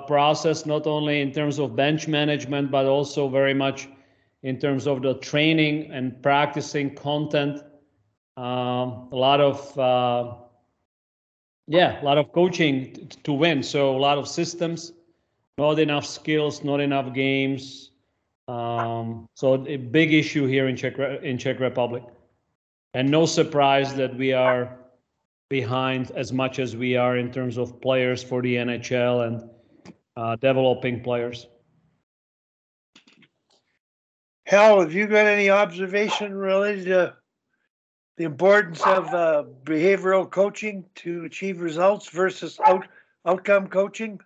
process, not only in terms of bench management, but also very much in terms of the training and practicing content. A lot of coaching to win. So a lot of systems, not enough skills, not enough games. So a big issue here in Czech Republic, and no surprise that we are behind as much as we are in terms of players for the NHL and developing players. Hal, have you got any observation related to the importance of behavioral coaching to achieve results versus outcome coaching?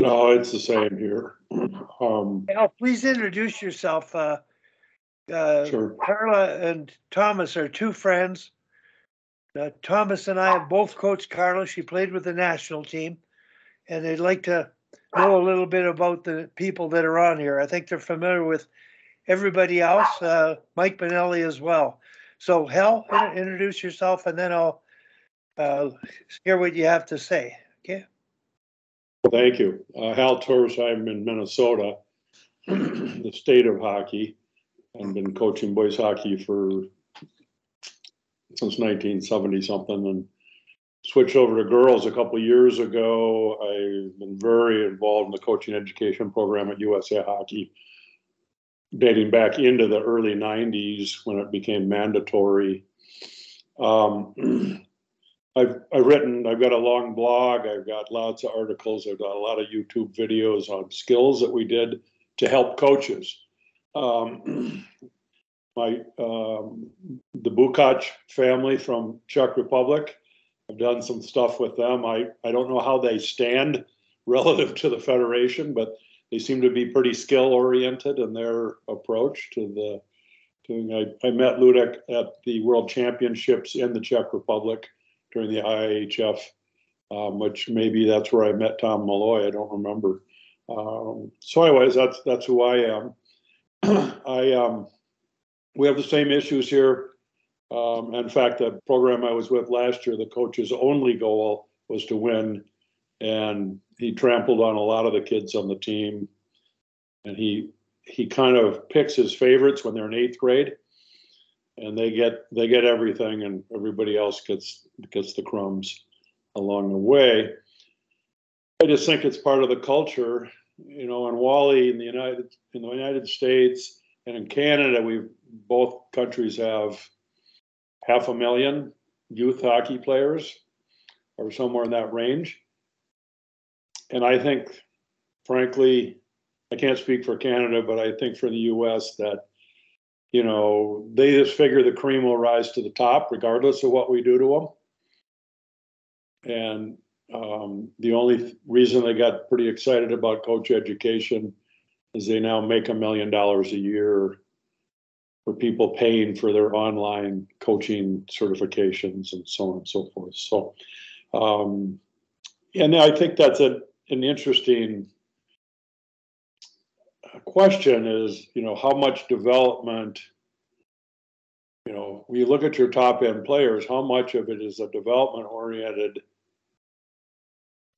No, it's the same here. Hal, please introduce yourself. Sure. Carla and Tomas are two friends. Tomas and I have both coached Carla. She played with the national team, and they'd like to know a little bit about the people that are on here. I think they're familiar with everybody else, Mike Benelli as well. So, Hal, introduce yourself, and then I'll hear what you have to say. Okay. Thank you. Hal Torres, I'm in Minnesota, the state of hockey, and been coaching boys hockey since 1970 something, and switched over to girls a couple of years ago. I've been very involved in the coaching education program at USA Hockey, dating back into the early 90s when it became mandatory. I've got a long blog, I've got lots of articles, I've got a lot of YouTube videos on skills that we did to help coaches. The Bukac family from Czech Republic, I've done some stuff with them. I don't know how they stand relative to the Federation, but they seem to be pretty skill oriented in their approach to I met Ludek at the World Championships in the Czech Republic during the IIHF, which maybe that's where I met Tom Malloy. I don't remember. So anyways, that's who I am. We have the same issues here. In fact, the program I was with last year, the coach's only goal was to win, and he trampled on a lot of the kids on the team. And he kind of picks his favorites when they're in 8th grade, and they get everything, and everybody else gets the crumbs along the way. I just think it's part of the culture, you know. And Wally in the United States and in Canada, both countries have 500,000 youth hockey players, or somewhere in that range. And I think, frankly, I can't speak for Canada, but I think for the U.S. that, you know, they just figure the cream will rise to the top regardless of what we do to them. And the only reason they got pretty excited about coach education is they now make $1 million a year for people paying for their online coaching certifications and so on and so forth. So, and I think that's an interesting question is, you know, how much development, you know, when you look at your top end players, how much of it is a development oriented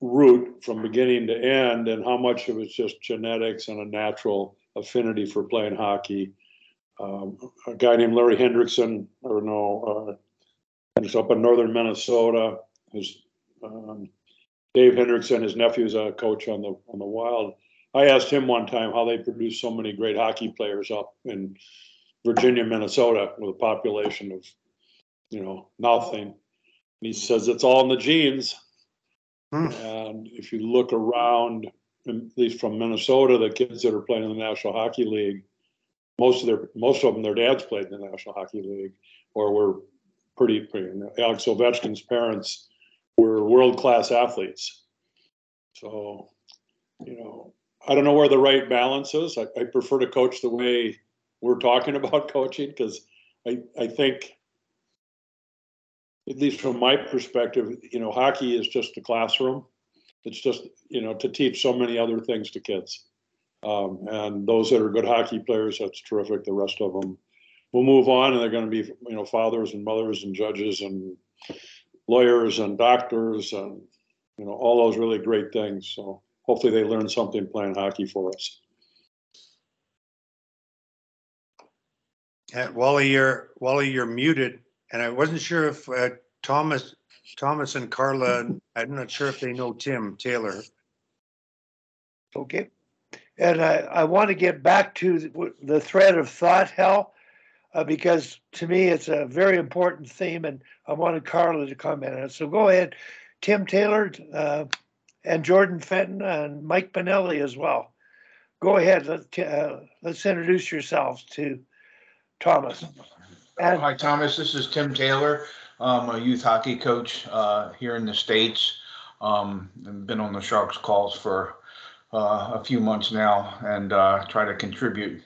route from beginning to end, and how much of it's just genetics and a natural affinity for playing hockey. A guy named Larry Hendrickson, he's up in northern Minnesota. Dave Hendrickson, his nephew's a coach on the Wild. I asked him one time how they produce so many great hockey players up in Virginia, Minnesota, with a population of, you know, nothing. And he says it's all in the genes. And if you look around, at least from Minnesota, the kids that are playing in the National Hockey League, most of them, their dads played in the National Hockey League, or were pretty. Alex Ovechkin's parents were world-class athletes. So, you know, I don't know where the right balance is. I prefer to coach the way we're talking about coaching, because I think, at least from my perspective, you know, hockey is just a classroom. It's just, you know, to teach so many other things to kids. And those that are good hockey players, that's terrific. The rest of them will move on, and they're going to be, you know, fathers and mothers and judges and lawyers and doctors and, you all those really great things. So hopefully they learn something playing hockey for us. Wally, you're muted, and I wasn't sure if Thomas and Carla. I'm not sure if they know Tim Taylor. Okay. And I want to get back to the thread of thought, Hal, because to me it's a very important theme, and I wanted Carla to comment on it. So go ahead, Tim Taylor and Jordan Fenton and Mike Benelli as well. Go ahead. Let's introduce yourselves to Thomas. Hi, Thomas. This is Tim Taylor. I'm a youth hockey coach here in the States. I've been on the Sharks calls for a few months now, and try to contribute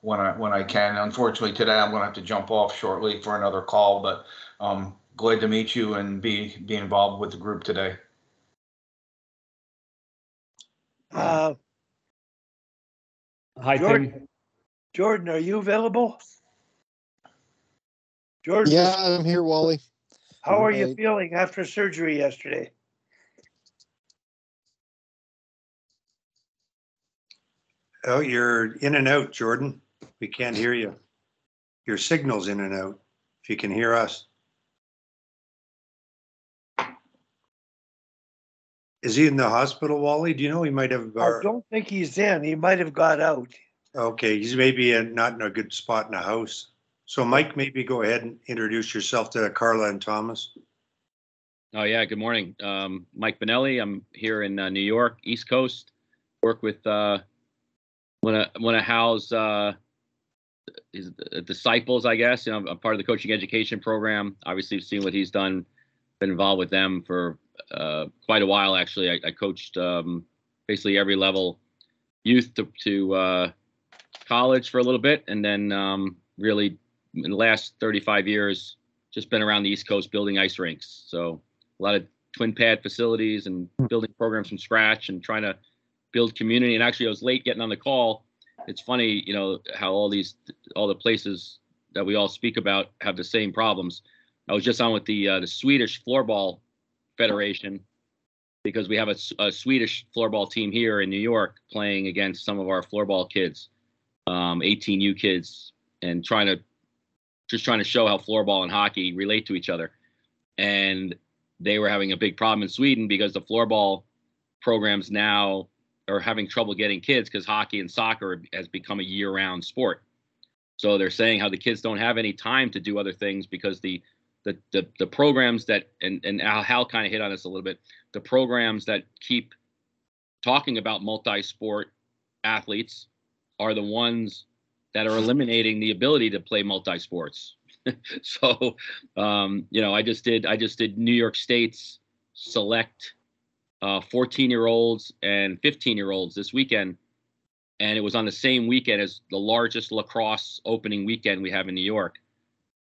when I can. Unfortunately, today I'm going to have to jump off shortly for another call, but glad to meet you and be involved with the group today. Hi, Jordan, Tim. Jordan, are you available? Jordan, Yeah, I'm here, Wally. how are you feeling after surgery yesterday? Oh, you're in and out, Jordan. We can't hear you. Your signal's in and out. If you can hear us. Is he in the hospital, Wally? Do you know he might have? I don't think he's in. He might have got out. Okay, he's maybe not in a good spot in the house. So, Mike, maybe go ahead and introduce yourself to Carla and Thomas. Oh yeah, good morning. Mike Benelli. I'm here in New York, East Coast. Work with one of Hal's his disciples, I guess. I'm part of the coaching education program. Obviously, seen what he's done. Been involved with them for quite a while. Actually, I coached basically every level, youth to college for a little bit, and then really in the last 35 years, just been around the East Coast building ice rinks. So a lot of twin pad facilities and building programs from scratch and trying to build community. And actually, I was late getting on the call. It's funny, how all the places that we all speak about have the same problems. I was just on with the Swedish Floorball Federation because we have a Swedish floorball team here in New York playing against some of our floorball kids, 18U kids, and trying to show how floorball and hockey relate to each other. And they were having a big problem in Sweden because the floorball programs now are having trouble getting kids because hockey and soccer has become a year-round sport. So they're saying how the kids don't have any time to do other things because the programs that, and Hal kind of hit on this a little bit, the programs that keep talking about multi-sport athletes are the ones that are eliminating the ability to play multi-sports. So, I just did New York State's select 14-year-olds and 15-year-olds this weekend. And it was on the same weekend as the largest lacrosse opening weekend we have in New York.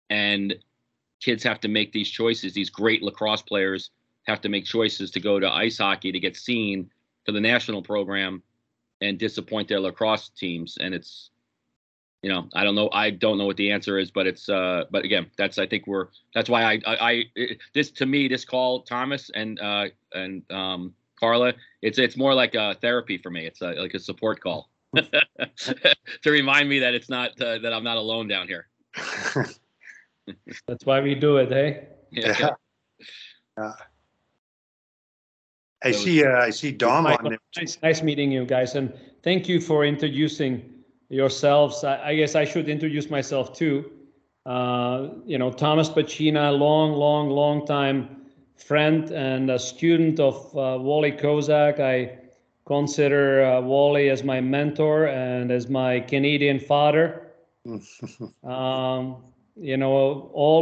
And kids have to make these choices. These great lacrosse players have to make choices to go to ice hockey to get seen for the national program and disappoint their lacrosse teams. And it's, I don't know what the answer is, but it's, but again, that's why this call, Thomas and Carla, it's more like a therapy for me. It's like a support call to remind me that it's not, that I'm not alone down here. That's why we do it, hey? Yeah. I see Dom on there. Nice meeting you guys, and thank you for introducing yourselves. I guess I should introduce myself too. Tomas Pacina, long time friend and a student of Wally Kozak. I consider Wally as my mentor and as my Canadian father. All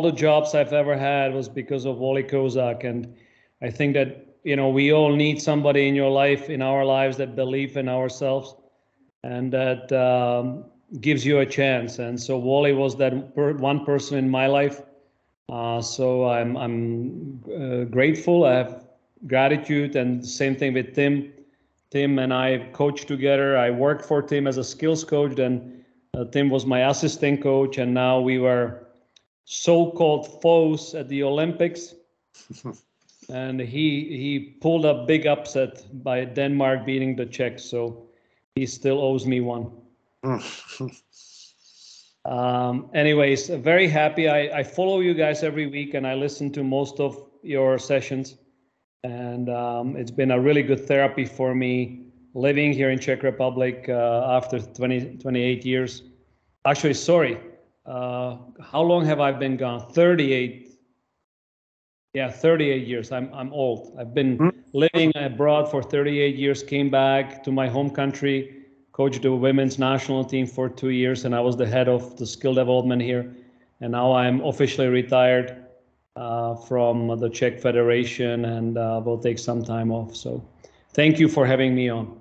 the jobs I've ever had was because of Wally Kozak, and I think that we all need somebody in our lives that believe in ourselves and that gives you a chance. And so Wally was that one person in my life. So I'm grateful. I have gratitude, and same thing with Tim. Tim and I coached together. I worked for Tim as a skills coach, then Tim was my assistant coach, and now we were so-called foes at the Olympics. and he pulled a big upset by Denmark beating the Czechs, so he still owes me one. Anyways, very happy. I follow you guys every week, and I listen to most of your sessions, and it's been a really good therapy for me living here in Czech Republic after 28 years. Actually, sorry, how long have I been gone? 38. Yeah, 38 years. I'm old. I've been living abroad for 38 years, came back to my home country, coached the women's national team for 2 years, and I was the head of the skill development here. And now I'm officially retired from the Czech Federation, and will take some time off. So thank you for having me on.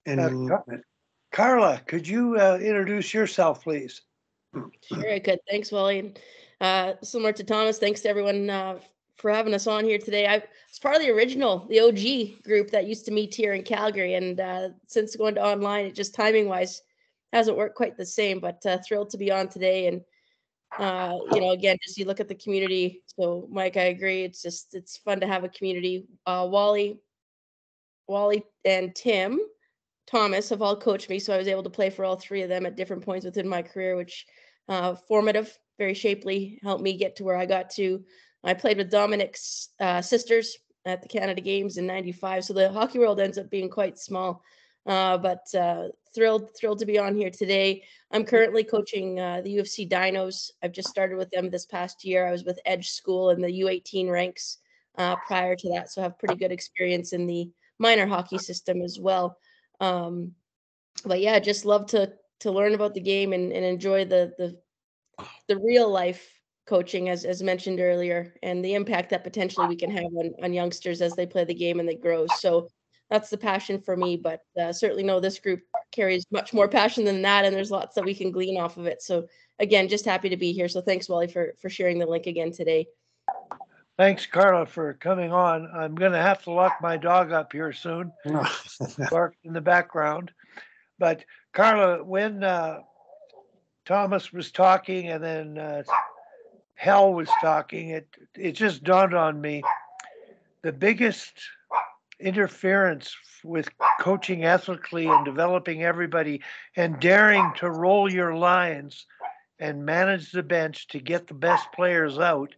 And Carla, could you introduce yourself, please? Sure, I could. Thanks, Wally. And similar to Thomas, thanks to everyone for having us on here today. I was part of the original, the OG group that used to meet here in Calgary. And since going to online, it just timing-wise hasn't worked quite the same, but thrilled to be on today. And, again, just you look at the community. So, Mike, I agree. It's fun to have a community. Wally and Tomas have all coached me, so I was able to play for all three of them at different points within my career, which formative, very shapely, helped me get to where I got to. I played with Dominic's sisters at the Canada Games in '95, so the hockey world ends up being quite small. But thrilled to be on here today. I'm currently coaching the UFC Dinos. I've just started with them this past year. I was with Edge School in the U18 ranks prior to that, so I have pretty good experience in the minor hockey system as well. But yeah, just love to learn about the game and enjoy the real life coaching as mentioned earlier, and the impact that potentially we can have on youngsters as they play the game and they grow. So that's the passion for me, but certainly know this group carries much more passion than that, and there's lots that we can glean off of it. So again, just happy to be here. So thanks, Wally, for sharing the link again today. Thanks, Carla, for coming on. I'm going to have to lock my dog up here soon. Bark in the background. But Carla, when Tomas was talking and then Hal was talking, it just dawned on me the biggest interference with coaching ethically and developing everybody and daring to roll your lines and manage the bench to get the best players out.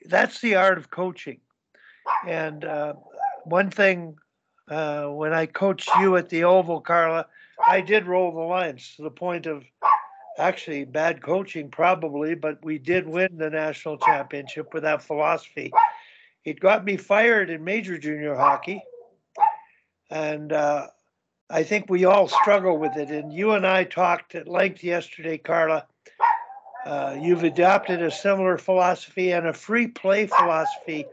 That's the art of coaching. And one thing, when I coached you at the Oval, Carla, I did roll the lines to the point of actually bad coaching probably, but we did win the national championship with that philosophy. It got me fired in major junior hockey. And I think we all struggle with it. And you and I talked at length yesterday, Carla. You've adopted a similar philosophy and a free play philosophy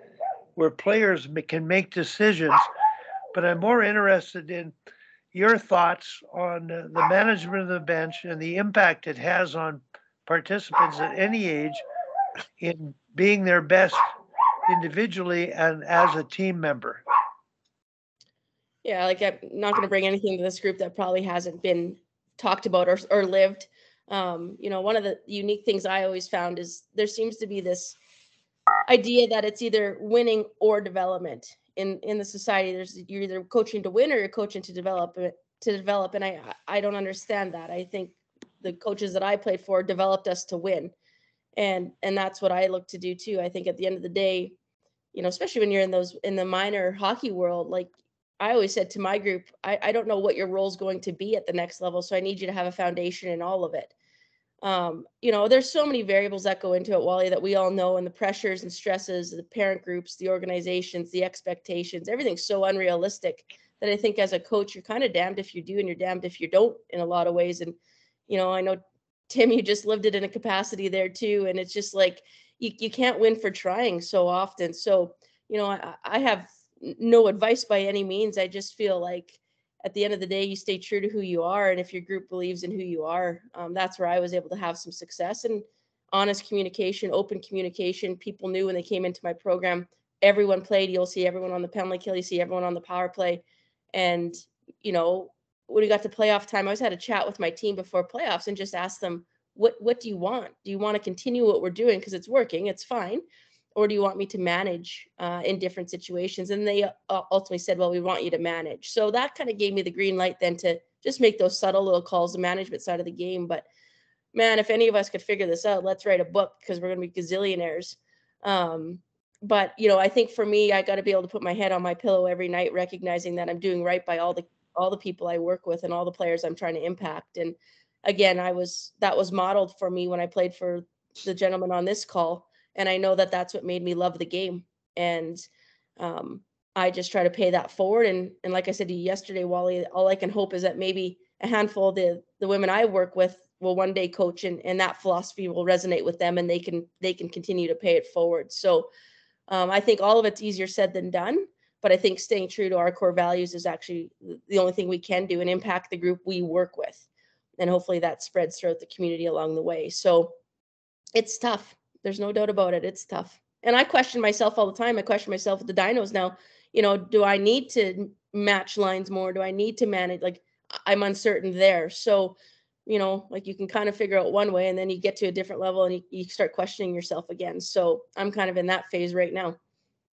where players can make decisions. But I'm more interested in your thoughts on the management of the bench and the impact it has on participants at any age in being their best individually and as a team member. Yeah, like I'm not going to bring anything to this group that probably hasn't been talked about or lived. One of the unique things I always found is there seems to be this idea that it's either winning or development in the society. You're either coaching to win or you're coaching to develop. And I don't understand that. I think the coaches that I played for developed us to win, and that's what I look to do too. I think at the end of the day, especially when you're in the minor hockey world, like I always said to my group, I don't know what your role is going to be at the next level, so I need you to have a foundation in all of it. There's so many variables that go into it, Wally, that we all know, and the pressures and stresses, the parent groups, the organizations, the expectations, everything's so unrealistic that I think as a coach, you're kind of damned if you do and you're damned if you don't in a lot of ways. And, I know, Tim, you just lived it in a capacity there too. And it's just like, you can't win for trying so often. So, I have no advice by any means. I just feel like at the end of the day, you stay true to who you are. And if your group believes in who you are, that's where I was able to have some success. And honest communication, open communication. People knew when they came into my program, everyone played. You'll see everyone on the penalty kill. You see everyone on the power play. And, when we got to playoff time, I always had a chat with my team before playoffs and just ask them, what do you want? Do you want to continue what we're doing because it's working, it's fine, or do you want me to manage in different situations? And they ultimately said, well, we want you to manage. So that kind of gave me the green light then to just make those subtle little calls, the management side of the game. But man, if any of us could figure this out, let's write a book because we're going to be gazillionaires. But I think for me, I got to be able to put my head on my pillow every night, recognizing that I'm doing right by all the people I work with and all the players I'm trying to impact. And again, that was modeled for me when I played for the gentleman on this call. And I know that that's what made me love the game. And I just try to pay that forward. And like I said to you yesterday, Wally, all I can hope is that maybe a handful of the women I work with will one day coach, and that philosophy will resonate with them, and they can continue to pay it forward. So I think all of it's easier said than done, but I think staying true to our core values is actually the only thing we can do and impact the group we work with. And hopefully that spreads throughout the community along the way. So it's tough. There's no doubt about it. It's tough. And I question myself all the time. I question myself with the dinos now. Do I need to match lines more? Do I need to manage? Like, I'm uncertain there. So, like you can kind of figure out one way and then you get to a different level and you start questioning yourself again. So I'm kind of in that phase right now.